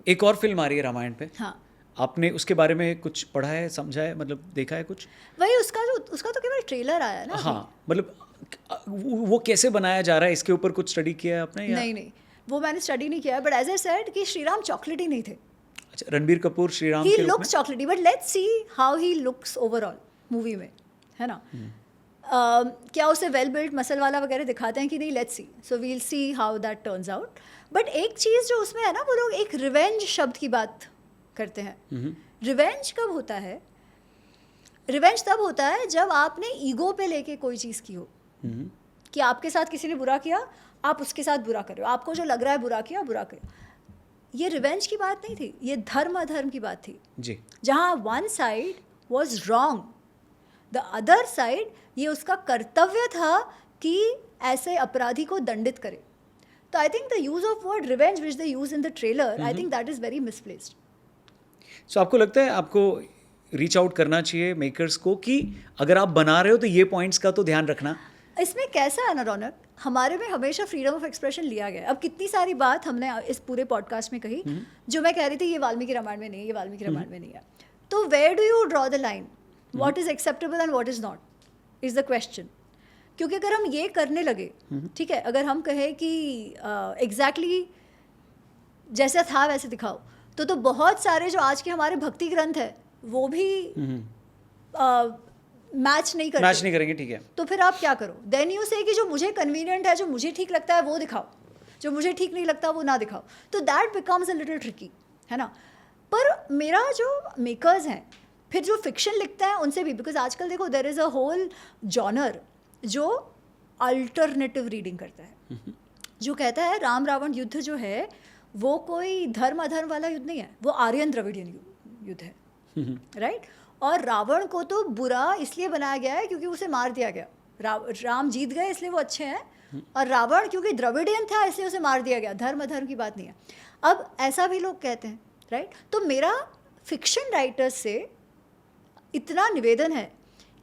एक और फिल्म आ रही है रामायण पे, हाँ, आपने उसके बारे में कुछ पढ़ा है, समझा है, मतलब देखा है कुछ? वही उसका तो केवल ट्रेलर आया ना अभी। हाँ, मतलब वो कैसे बनाया जा रहा है, इसके ऊपर कुछ स्टडी किया है आपने या? नहीं, वो मैंने स्टडी नहीं किया, बट एज आई सेड कि श्रीराम चॉकलेटी नहीं थे. अच्छा, रणबीर कपूर श्री राम ही के रूप में? लुक्स चॉकलेटी, but let's see how he looks overall movie में, है ना. क्या उसे वेल बिल्ड मसल वाला वगैरह दिखाते हैं कि नहीं, let's see. So we'll see how that turns out. But एक चीज़ जो उसमें है ना, वो लोग एक रिवेंज शब्द की बात करते हैं. रिवेंज कब होता है? रिवेंज तब होता है जब आपने ईगो पे लेके कोई चीज़ की हो, कि आपके साथ किसी ने बुरा किया, आप उसके साथ बुरा कर रहे हो, आपको जो लग रहा है बुरा किया, बुरा किया. ये रिवेंज की बात नहीं थी, ये धर्म अधर्म की बात थी. जी. जहाँ one side was wrong, the other side ये उसका कर्तव्य था कि ऐसे अपराधी को दंडित करे. तो I think the use of word revenge which they use in the trailer, I think that is very misplaced. So आपको लगता है आपको रीच आउट करना चाहिए मेकर्स को कि अगर आप बना रहे हो तो ये पॉइंट्स का तो ध्यान रखना? इसमें कैसा है ना रौनक, हमारे में हमेशा फ्रीडम ऑफ एक्सप्रेशन लिया गया. अब कितनी सारी बात हमने इस पूरे पॉडकास्ट में कही, जो मैं कह रही थी ये वाल्मीकि रामायण में नहीं है, ये वाल्मीकि रामायण में नहीं है. तो where do you draw the line? What is acceptable and what is not is the question. क्योंकि अगर हम ये करने लगे, ठीक है, अगर हम कहें कि एग्जैक्टली जैसा था वैसे दिखाओ, तो बहुत सारे जो आज के हमारे भक्ति ग्रंथ है वो भी मैच नहीं करेंगे, ठीक है. तो फिर आप क्या करो? देन यू से कि जो मुझे कन्वीनियंट है, जो मुझे ठीक लगता है वो दिखाओ, जो मुझे ठीक नहीं लगता वो ना दिखाओ. तो that becomes a little tricky, है ना. पर मेरा जो मेकर्स हैं, फिर जो फिक्शन लिखते हैं उनसे भी, बिकॉज आजकल देखो there is a whole genre जो अल्टरनेटिव रीडिंग करता है, जो कहता है राम रावण युद्ध जो है वो कोई धर्म अधर्म वाला युद्ध नहीं है, वो आर्यन द्रविडियन युद्ध है, राइट. और रावण को तो बुरा इसलिए बनाया गया है क्योंकि उसे मार दिया गया. राम जीत गए इसलिए वो अच्छे हैं, और रावण क्योंकि द्रविडियन था इसलिए उसे मार दिया गया. धर्म अधर्म की बात नहीं है. अब ऐसा भी लोग कहते हैं, राइट. तो मेरा फिक्शन राइटर्स से इतना निवेदन है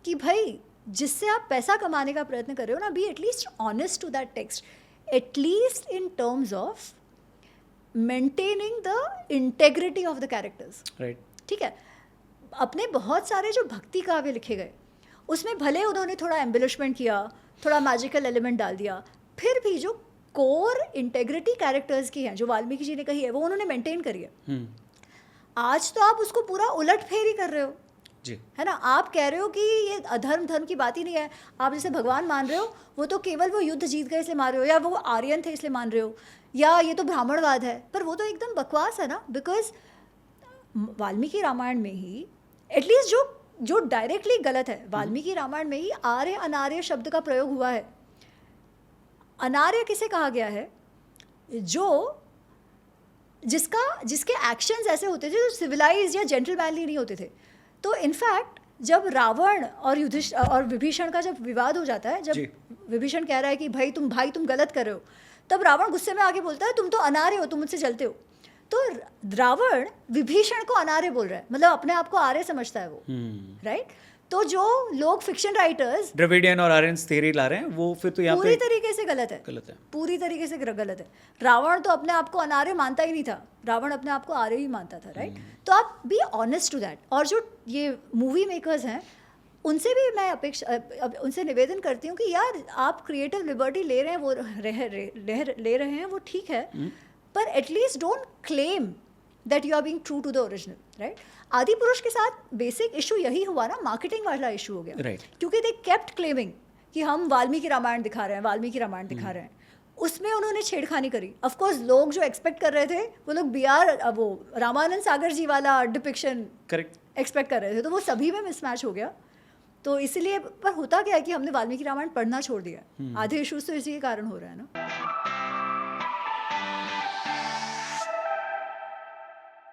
कि भाई जिससे आप पैसा कमाने का प्रयत्न कर रहे हो ना, be at least honest to that text, at least in terms of maintaining the integrity of the characters, right. ठीक है. अपने बहुत सारे जो भक्ति काव्य लिखे गए उसमें भले उन्होंने थोड़ा एम्बिलिशमेंट किया, थोड़ा मैजिकल एलिमेंट डाल दिया, फिर भी जो कोर इंटेग्रिटी कैरेक्टर्स की है जो वाल्मीकि जी ने कही है वो उन्होंने मेंटेन करी है. आज तो आप उसको पूरा उलट फेर ही कर रहे हो जी, है ना. आप कह रहे हो कि ये अधर्म धर्म की बात ही नहीं है, आप जैसे भगवान मान रहे हो वो तो केवल वो युद्ध जीत गए इसलिए मान रहे हो, या वो आर्यन थे इसलिए मान रहे हो, या ये तो ब्राह्मणवाद है. पर वो तो एकदम बकवास है ना, बिकॉज वाल्मीकि रामायण में ही एटलीस्ट जो डायरेक्टली गलत है, वाल्मीकि रामायण में ही आर्य अनार्य शब्द का प्रयोग हुआ है. अनार्य किसे कहा गया है? जिसके एक्शंस ऐसे होते थे जो सिविलाइज या जेंटलमैनली नहीं होते थे. तो इनफैक्ट जब रावण और विभीषण का जब विवाद हो जाता है, जब विभीषण कह रहा है कि भाई तुम गलत कर रहे हो, तब रावण गुस्से में आके बोलता है तुम तो अनार्य हो, तुम मुझसे जलते हो. तो रावण विभीषण को अनार्य बोल रहा है, मतलब अपने आप को आर्य समझता है वो, राइट. तो जो लोग फिक्शन राइटर्स द्रविडियन और आर्यन थ्योरी ला रहे हैं वो फिर तो यहाँ पे पूरी तरीके से गलत है, पूरी तरीके से गलत है. रावण तो अपने आप को अनार्य मानता ही नहीं था, रावण अपने आप को आर्य ही मानता था, राइट. तो आप बी ऑनेस्ट टू दैट. और जो ये मूवी मेकर्स हैं उनसे भी मैं उनसे निवेदन करती हूँ कि यार आप क्रिएटिव लिबर्टी ले रहे हैं, वो ले रहे हैं वो ठीक है, पर at least don't claim that you are being true to the original, right. Adipurush के साथ बेसिक इशू यही हुआ ना, मार्केटिंग वाला इशू हो गया, right. क्योंकि दे केप्ट क्लेमिंग कि हम वाल्मीकि रामायण दिखा रहे हैं, वाल्मीकि रामायण दिखा रहे हैं. उसमें उन्होंने छेड़खानी करी. ऑफ कोर्स लोग जो एक्सपेक्ट कर रहे थे वो लोग वो रामानंद सागर जी वाला डिपिक्शन करेक्ट एक्सपेक्ट कर रहे थे, तो वो सभी में मिसमैच हो गया. तो इसलिए पर होता क्या है कि हमने वाल्मीकि रामायण पढ़ना छोड़ दिया. आधे इशूज तो इसी के कारण हो रहा है ना.